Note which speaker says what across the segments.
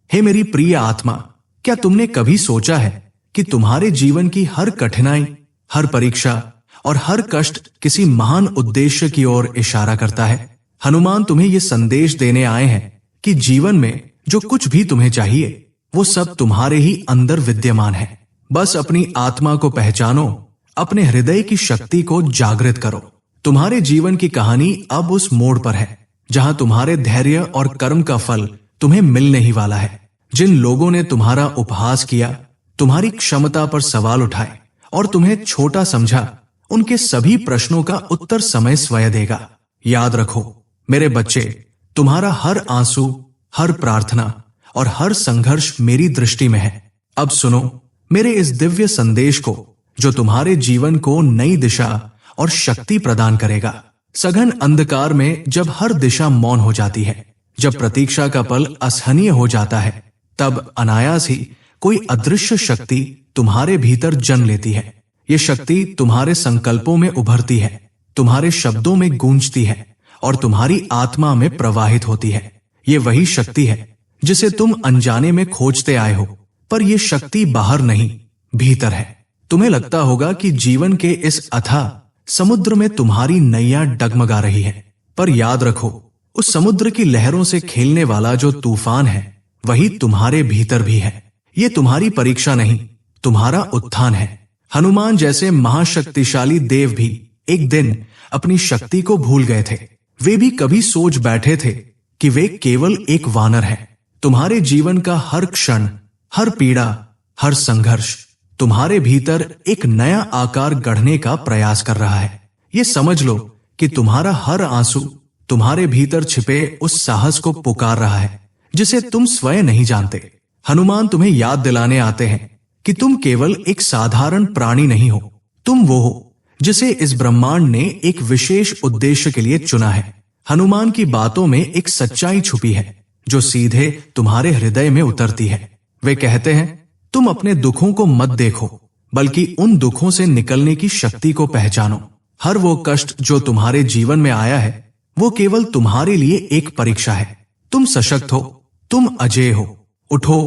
Speaker 1: हे मेरी प्रिय आत्मा, क्या तुमने कभी सोचा है कि तुम्हारे जीवन की हर कठिनाई, हर परीक्षा और हर कष्ट किसी महान उद्देश्य की ओर इशारा करता है? हनुमान तुम्हें यह संदेश देने आए हैं कि जीवन में जो कुछ भी तुम्हें चाहिए वो सब तुम्हारे ही अंदर विद्यमान है। बस अपनी आत्मा को पहचानो, अपने हृदय की शक्ति को जागृत करो। तुम्हारे जीवन की कहानी अब उस मोड़ पर है जहां तुम्हारे धैर्य और कर्म का फल तुम्हें मिलने ही वाला है। जिन लोगों ने तुम्हारा उपहास किया, तुम्हारी क्षमता पर सवाल उठाए और तुम्हें छोटा समझा, उनके सभी प्रश्नों का उत्तर समय स्वयं देगा। याद रखो मेरे बच्चे, तुम्हारा हर आंसू, हर प्रार्थना और हर संघर्ष मेरी दृष्टि में है। अब सुनो मेरे इस दिव्य संदेश को जो तुम्हारे जीवन को नई दिशा और शक्ति प्रदान करेगा। सघन अंधकार में जब हर दिशा मौन हो जाती है, जब प्रतीक्षा का पल असहनीय हो जाता है, तब अनायास ही कोई अदृश्य शक्ति तुम्हारे भीतर जन्म लेती है। ये शक्ति तुम्हारे संकल्पों में उभरती है, तुम्हारे शब्दों में गूंजती है और तुम्हारी आत्मा में प्रवाहित होती है। ये वही शक्ति है जिसे तुम अनजाने में खोजते आए हो, पर यह शक्ति बाहर नहीं, भीतर है। तुम्हें लगता होगा कि जीवन के इस अथाह समुद्र में तुम्हारी नैया डगमगा रही है, पर याद रखो उस समुद्र की लहरों से खेलने वाला जो तूफान है वही तुम्हारे भीतर भी है। ये तुम्हारी परीक्षा नहीं, तुम्हारा उत्थान है। हनुमान जैसे महाशक्तिशाली देव भी एक दिन अपनी शक्ति को भूल गए थे। वे भी कभी सोच बैठे थे कि वे केवल एक वानर हैं। तुम्हारे जीवन का हर क्षण, हर पीड़ा, हर संघर्ष तुम्हारे भीतर एक नया आकार गढ़ने का प्रयास कर रहा है। ये समझ लो कि तुम्हारा हर आंसू तुम्हारे भीतर छिपे उस साहस को पुकार रहा है जिसे तुम स्वयं नहीं जानते। हनुमान तुम्हें याद दिलाने आते हैं कि तुम केवल एक साधारण प्राणी नहीं हो, तुम वो हो जिसे इस ब्रह्मांड ने एक विशेष उद्देश्य के लिए चुना है। हनुमान की बातों में एक सच्चाई छुपी है जो सीधे तुम्हारे हृदय में उतरती है। वे कहते हैं तुम अपने दुखों को मत देखो, बल्कि उन दुखों से निकलने की शक्ति को पहचानो। हर वो कष्ट जो तुम्हारे जीवन में आया है वो केवल तुम्हारे लिए एक परीक्षा है। तुम सशक्त हो, तुम अजेय हो। उठो,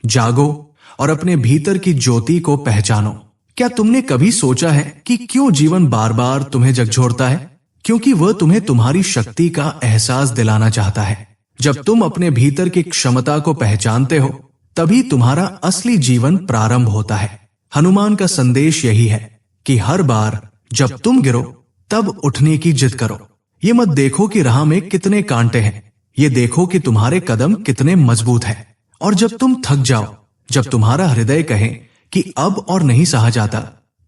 Speaker 1: जागो और अपने भीतर की ज्योति को पहचानो। क्या तुमने कभी सोचा है कि क्यों जीवन बार बार तुम्हें झकझोरता है? क्योंकि वह तुम्हें तुम्हारी शक्ति का एहसास दिलाना चाहता है। जब तुम अपने भीतर की क्षमता को पहचानते हो तभी तुम्हारा असली जीवन प्रारंभ होता है। हनुमान का संदेश यही है कि हर बार जब तुम गिरो तब उठने की जिद करो। ये मत देखो कि राह में कितने कांटे हैं, ये देखो कि तुम्हारे कदम कितने मजबूत हैं। और जब तुम थक जाओ, जब तुम्हारा हृदय कहे कि अब और नहीं सहा जाता,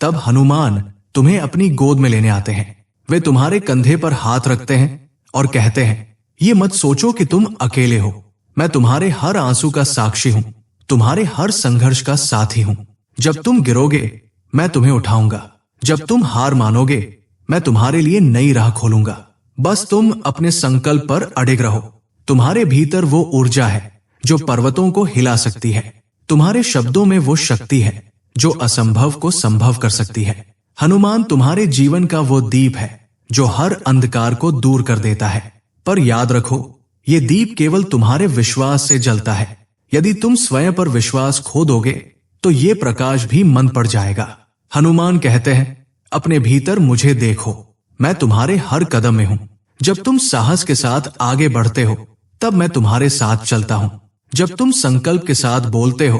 Speaker 1: तब हनुमान तुम्हें अपनी गोद में लेने आते हैं। वे तुम्हारे कंधे पर हाथ रखते हैं और कहते हैं ये मत सोचो कि तुम अकेले हो, मैं तुम्हारे हर आंसू का साक्षी हूं, तुम्हारे हर संघर्ष का साथी हूं। जब तुम गिरोगे मैं तुम्हें उठाऊंगा, जब तुम हार मानोगे मैं तुम्हारे लिए नई राह खोलूंगा। बस तुम अपने संकल्प पर अडिग रहो। तुम्हारे भीतर वो ऊर्जा है जो पर्वतों को हिला सकती है। तुम्हारे शब्दों में वो शक्ति है जो असंभव को संभव कर सकती है। हनुमान तुम्हारे जीवन का वो दीप है जो हर अंधकार को दूर कर देता है। पर याद रखो, ये दीप केवल तुम्हारे विश्वास से जलता है। यदि तुम स्वयं पर विश्वास खो दोगे तो ये प्रकाश भी मंद पड़ जाएगा। हनुमान कहते हैं अपने भीतर मुझे देखो, मैं तुम्हारे हर कदम में हूं। जब तुम साहस के साथ आगे बढ़ते हो तब मैं तुम्हारे साथ चलता हूं। जब तुम संकल्प के साथ बोलते हो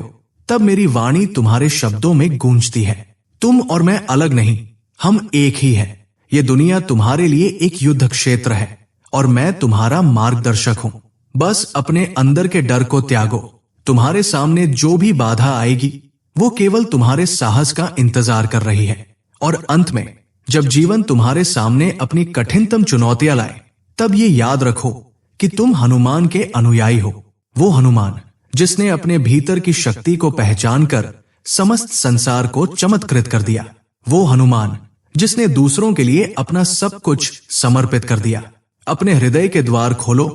Speaker 1: तब मेरी वाणी तुम्हारे शब्दों में गूंजती है। तुम और मैं अलग नहीं, हम एक ही हैं। ये दुनिया तुम्हारे लिए एक युद्ध क्षेत्र है और मैं तुम्हारा मार्गदर्शक हूं। बस अपने अंदर के डर को त्यागो। तुम्हारे सामने जो भी बाधा आएगी वो केवल तुम्हारे साहस का इंतजार कर रही है। और अंत में जब जीवन तुम्हारे सामने अपनी कठिनतम चुनौतियां लाए तब ये याद रखो कि तुम हनुमान के अनुयायी हो। वो हनुमान जिसने अपने भीतर की शक्ति को पहचानकर समस्त संसार को चमत्कृत कर दिया। वो हनुमान जिसने दूसरों के लिए अपना सब कुछ समर्पित कर दिया। अपने हृदय के द्वार खोलो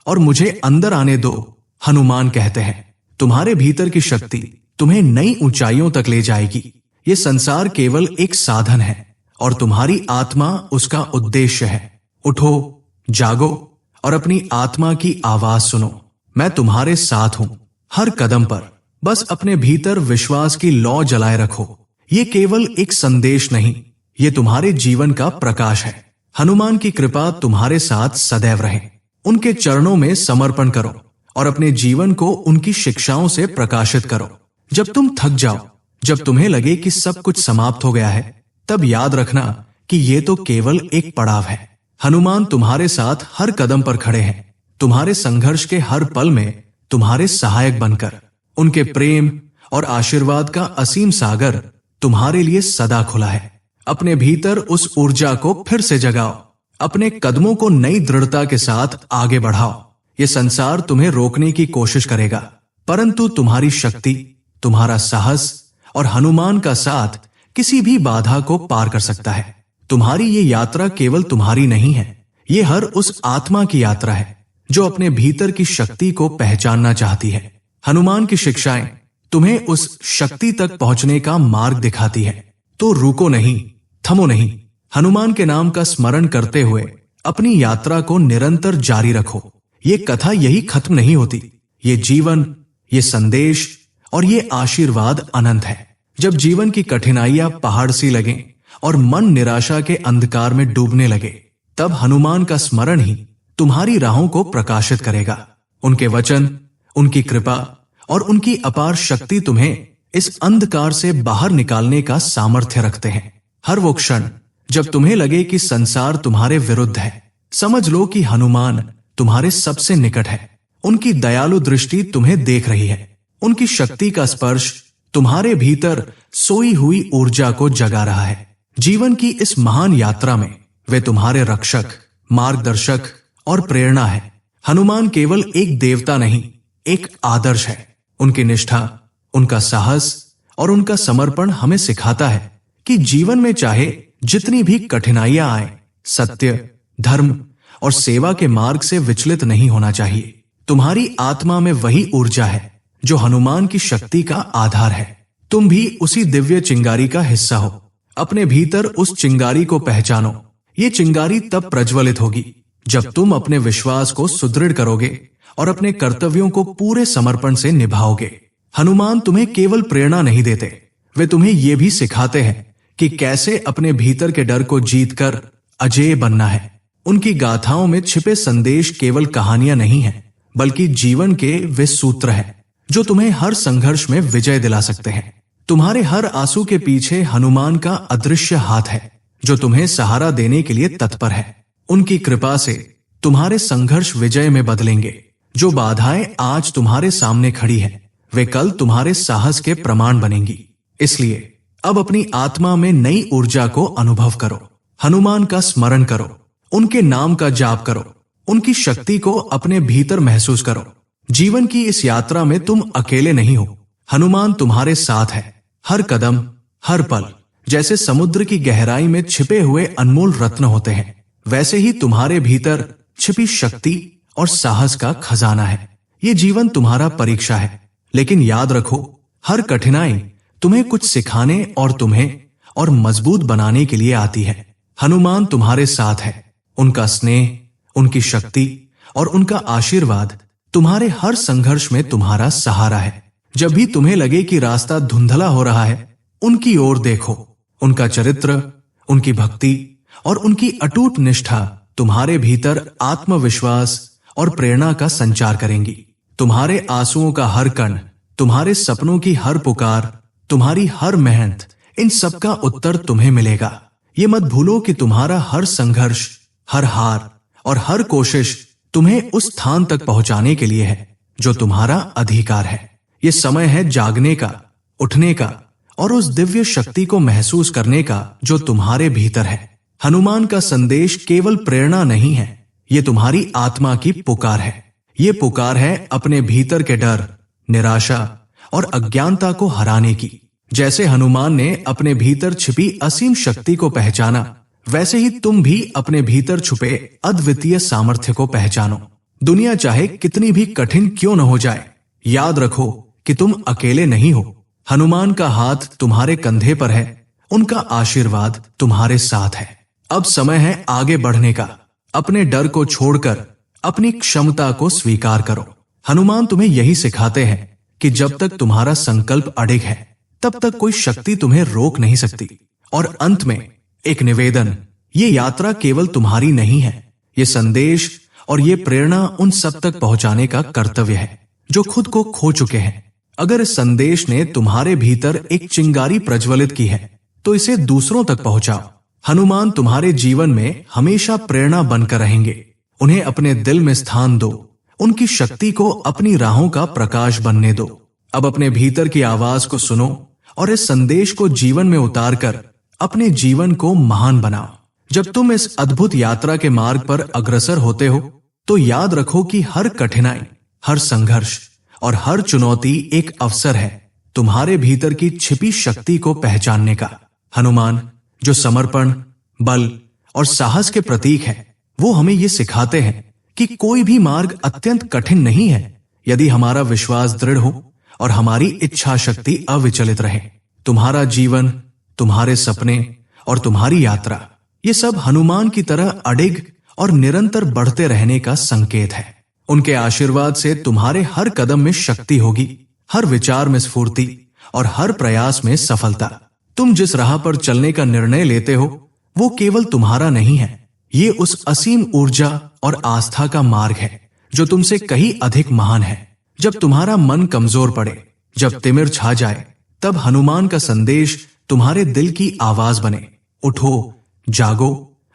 Speaker 1: और मुझे अंदर आने दो। हनुमान कहते हैं तुम्हारे भीतर की शक्ति तुम्हें नई ऊंचाइयों तक ले जाएगी। ये संसार केवल एक साधन है और तुम्हारी आत्मा उसका उद्देश्य है। उठो, जागो और अपनी आत्मा की आवाज सुनो। मैं तुम्हारे साथ हूं, हर कदम पर बस अपने भीतर विश्वास की लौ जलाए रखो। ये केवल एक संदेश नहीं, ये तुम्हारे जीवन का प्रकाश है। हनुमान की कृपा तुम्हारे साथ सदैव रहे। उनके चरणों में समर्पण करो और अपने जीवन को उनकी शिक्षाओं से प्रकाशित करो। जब तुम थक जाओ, जब तुम्हें लगे कि सब कुछ समाप्त हो गया है, तब याद रखना कि ये तो केवल एक पड़ाव है। हनुमान तुम्हारे साथ हर कदम पर खड़े हैं, तुम्हारे संघर्ष के हर पल में तुम्हारे सहायक बनकर। उनके प्रेम और आशीर्वाद का असीम सागर तुम्हारे लिए सदा खुला है। अपने भीतर उस ऊर्जा को फिर से जगाओ, अपने कदमों को नई दृढ़ता के साथ आगे बढ़ाओ। ये संसार तुम्हें रोकने की कोशिश करेगा, परंतु तुम्हारी शक्ति, तुम्हारा साहस और हनुमान का साथ किसी भी बाधा को पार कर सकता है। तुम्हारी ये यात्रा केवल तुम्हारी नहीं है, ये हर उस आत्मा की यात्रा है जो अपने भीतर की शक्ति को पहचानना चाहती है। हनुमान की शिक्षाएं तुम्हें उस शक्ति तक पहुंचने का मार्ग दिखाती है। तो रुको नहीं, थमो नहीं। हनुमान के नाम का स्मरण करते हुए अपनी यात्रा को निरंतर जारी रखो। ये कथा यही खत्म नहीं होती। ये जीवन, ये संदेश और ये आशीर्वाद अनंत है। जब जीवन की कठिनाइयां पहाड़ सी लगें और मन निराशा के अंधकार में डूबने लगे, तब हनुमान का स्मरण ही तुम्हारी राहों को प्रकाशित करेगा। उनके वचन, उनकी कृपा और उनकी अपार शक्ति तुम्हें इस अंधकार से बाहर निकालने का सामर्थ्य रखते हैं। हर वो क्षण जब तुम्हें लगे कि संसार तुम्हारे विरुद्ध है, समझ लो कि हनुमान तुम्हारे सबसे निकट है। उनकी दयालु दृष्टि तुम्हें देख रही है। उनकी शक्ति का स्पर्श तुम्हारे भीतर सोई हुई ऊर्जा को जगा रहा है। जीवन की इस महान यात्रा में वे तुम्हारे रक्षक, मार्गदर्शक और प्रेरणा है। हनुमान केवल एक देवता नहीं, एक आदर्श है। उनकी निष्ठा, उनका साहस और उनका समर्पण हमें सिखाता है कि जीवन में चाहे जितनी भी कठिनाइयां आए, सत्य, धर्म और सेवा के मार्ग से विचलित नहीं होना चाहिए। तुम्हारी आत्मा में वही ऊर्जा है जो हनुमान की शक्ति का आधार है। तुम भी उसी दिव्य चिंगारी का हिस्सा हो। अपने भीतर उस चिंगारी को पहचानो। ये चिंगारी तब प्रज्वलित होगी जब तुम अपने विश्वास को सुदृढ़ करोगे और अपने कर्तव्यों को पूरे समर्पण से निभाओगे। हनुमान तुम्हें केवल प्रेरणा नहीं देते, वे तुम्हें यह भी सिखाते हैं कि कैसे अपने भीतर के डर को जीतकर अजेय बनना है। उनकी गाथाओं में छिपे संदेश केवल कहानियां नहीं हैं, बल्कि जीवन के वे सूत्र हैं जो तुम्हें हर संघर्ष में विजय दिला सकते हैं। तुम्हारे हर आंसू के पीछे हनुमान का अदृश्य हाथ है जो तुम्हें सहारा देने के लिए तत्पर है। उनकी कृपा से तुम्हारे संघर्ष विजय में बदलेंगे। जो बाधाएं आज तुम्हारे सामने खड़ी हैं, वे कल तुम्हारे साहस के प्रमाण बनेंगी। इसलिए अब अपनी आत्मा में नई ऊर्जा को अनुभव करो। हनुमान का स्मरण करो, उनके नाम का जाप करो, उनकी शक्ति को अपने भीतर महसूस करो। जीवन की इस यात्रा में तुम अकेले नहीं हो। हनुमान तुम्हारे साथ है, हर कदम, हर पल। जैसे समुद्र की गहराई में छिपे हुए अनमोल रत्न होते हैं, वैसे ही तुम्हारे भीतर छिपी शक्ति और साहस का खजाना है। ये जीवन तुम्हारा परीक्षा है, लेकिन याद रखो, हर कठिनाई तुम्हें कुछ सिखाने और तुम्हें और मजबूत बनाने के लिए आती है। हनुमान तुम्हारे साथ है। उनका स्नेह, उनकी शक्ति और उनका आशीर्वाद तुम्हारे हर संघर्ष में तुम्हारा सहारा है। जब भी तुम्हें लगे कि रास्ता धुंधला हो रहा है, उनकी ओर देखो। उनका चरित्र, उनकी भक्ति और उनकी अटूट निष्ठा तुम्हारे भीतर आत्मविश्वास और प्रेरणा का संचार करेंगी। तुम्हारे आंसुओं का हर कण, तुम्हारे सपनों की हर पुकार, तुम्हारी हर मेहनत, इन सब का उत्तर तुम्हें मिलेगा। ये मत भूलो कि तुम्हारा हर संघर्ष, हर हार और हर कोशिश तुम्हें उस स्थान तक पहुंचाने के लिए है जो तुम्हारा अधिकार है। ये समय है जागने का, उठने का और उस दिव्य शक्ति को महसूस करने का जो तुम्हारे भीतर है। हनुमान का संदेश केवल प्रेरणा नहीं है, ये तुम्हारी आत्मा की पुकार है। ये पुकार है अपने भीतर के डर, निराशा और अज्ञानता को हराने की। जैसे हनुमान ने अपने भीतर छिपी असीम शक्ति को पहचाना, वैसे ही तुम भी अपने भीतर छुपे अद्वितीय सामर्थ्य को पहचानो। दुनिया चाहे कितनी भी कठिन क्यों न हो जाए, याद रखो कि तुम अकेले नहीं हो। हनुमान का हाथ तुम्हारे कंधे पर है, उनका आशीर्वाद तुम्हारे साथ है। अब समय है आगे बढ़ने का। अपने डर को छोड़कर अपनी क्षमता को स्वीकार करो। हनुमान तुम्हें यही सिखाते हैं कि जब तक तुम्हारा संकल्प अडिग है तब तक कोई शक्ति तुम्हें रोक नहीं सकती। और अंत में एक निवेदन, ये यात्रा केवल तुम्हारी नहीं है, ये संदेश और ये प्रेरणा उन सब तक पहुंचाने का कर्तव्य है जो खुद को खो चुके हैं। अगर इस संदेश ने तुम्हारे भीतर एक चिंगारी प्रज्वलित की है तो इसे दूसरों तक पहुंचाओ। हनुमान तुम्हारे जीवन में हमेशा प्रेरणा बनकर रहेंगे। उन्हें अपने दिल में स्थान दो, उनकी शक्ति को अपनी राहों का प्रकाश बनने दो। अब अपने भीतर की आवाज को सुनो और इस संदेश को जीवन में उतारकर अपने जीवन को महान बनाओ। जब तुम इस अद्भुत यात्रा के मार्ग पर अग्रसर होते हो तो याद रखो कि हर कठिनाई, हर संघर्ष और हर चुनौती एक अवसर है तुम्हारे भीतर की छिपी शक्ति को पहचानने का। हनुमान, जो समर्पण, बल और साहस के प्रतीक है, वो हमें ये सिखाते हैं कि कोई भी मार्ग अत्यंत कठिन नहीं है यदि हमारा विश्वास दृढ़ हो और हमारी इच्छा शक्ति अविचलित रहे। तुम्हारा जीवन, तुम्हारे सपने और तुम्हारी यात्रा, ये सब हनुमान की तरह अडिग और निरंतर बढ़ते रहने का संकेत है। उनके आशीर्वाद से तुम्हारे हर कदम में शक्ति होगी, हर विचार में स्फूर्ति और हर प्रयास में सफलता। तुम जिस राह पर चलने का निर्णय लेते हो वो केवल तुम्हारा नहीं है, ये उस असीम ऊर्जा और आस्था का मार्ग है जो तुमसे कहीं अधिक महान है। जब तुम्हारा मन कमजोर पड़े, जब तिमिर छा जाए, तब हनुमान का संदेश तुम्हारे दिल की आवाज बने। उठो, जागो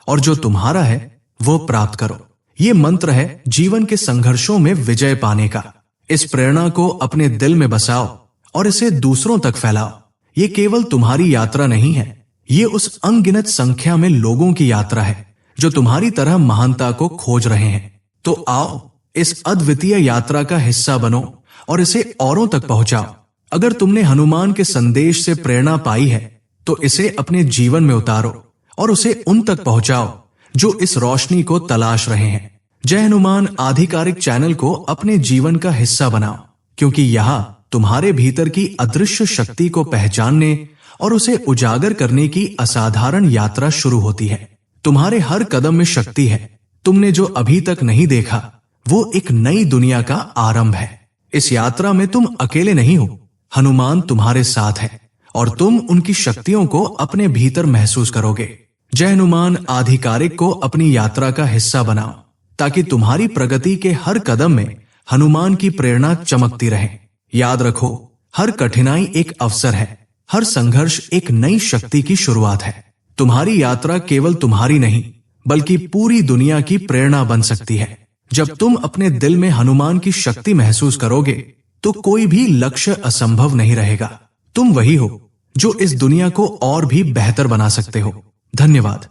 Speaker 1: और जो तुम्हारा है वो प्राप्त करो। ये मंत्र है जीवन के संघर्षों में विजय पाने का। इस प्रेरणा को अपने दिल में बसाओ और इसे दूसरों तक फैलाओ। ये केवल तुम्हारी यात्रा नहीं है, ये उस अनगिनत संख्या में लोगों की यात्रा है जो तुम्हारी तरह महानता को खोज रहे हैं। तो आओ, इस अद्वितीय यात्रा का हिस्सा बनो और इसे औरों तक पहुंचाओ। अगर तुमने हनुमान के संदेश से प्रेरणा पाई है तो इसे अपने जीवन में उतारो और उसे उन तक पहुंचाओ जो इस रोशनी को तलाश रहे हैं। जय हनुमान आधिकारिक चैनल को अपने जीवन का हिस्सा बनाओ, क्योंकि यहाँ तुम्हारे भीतर की अदृश्य शक्ति को पहचानने और उसे उजागर करने की असाधारण यात्रा शुरू होती है। तुम्हारे हर कदम में शक्ति है। तुमने जो अभी तक नहीं देखा वो एक नई दुनिया का आरंभ है। इस यात्रा में तुम अकेले नहीं हो, हनुमान तुम्हारे साथ है और तुम उनकी शक्तियों को अपने भीतर महसूस करोगे। जय हनुमान आधिकारिक को अपनी यात्रा का हिस्सा बनाओ ताकि तुम्हारी प्रगति के हर कदम में हनुमान की प्रेरणा चमकती रहे। याद रखो, हर कठिनाई एक अवसर है, हर संघर्ष एक नई शक्ति की शुरुआत है। तुम्हारी यात्रा केवल तुम्हारी नहीं बल्कि पूरी दुनिया की प्रेरणा बन सकती है। जब तुम अपने दिल में हनुमान की शक्ति महसूस करोगे तो कोई भी लक्ष्य असंभव नहीं रहेगा। तुम वही हो जो इस दुनिया को और भी बेहतर बना सकते हो। धन्यवाद।